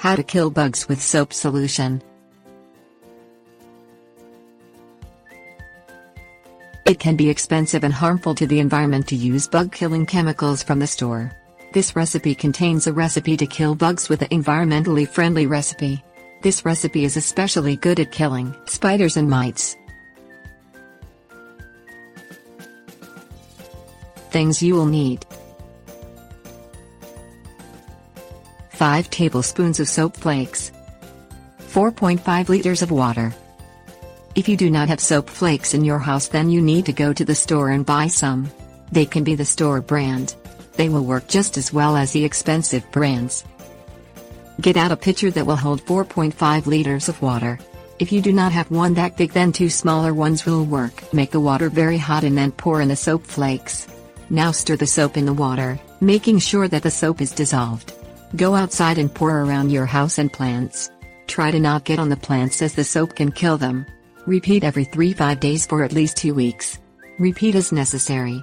How to kill bugs with soap solution. It can be expensive and harmful to the environment to use bug-killing chemicals from the store. This recipe contains a recipe to kill bugs with an environmentally friendly recipe. This recipe is especially good at killing spiders and mites. Things you will need: 5 tablespoons of soap flakes, 4.5 liters of water. If you do not have soap flakes in your house, then you need to go to the store and buy some. They can be the store brand. They will work just as well as the expensive brands. Get out a pitcher that will hold 4.5 liters of water. If you do not have one that big, then 2 smaller ones will work. Make the water very hot and then pour in the soap flakes. Now stir the soap in the water, making sure that the soap is dissolved. Go outside and pour around your house and plants. Try to not get on the plants as the soap can kill them. Repeat every 3-5 days for at least 2 weeks. Repeat as necessary.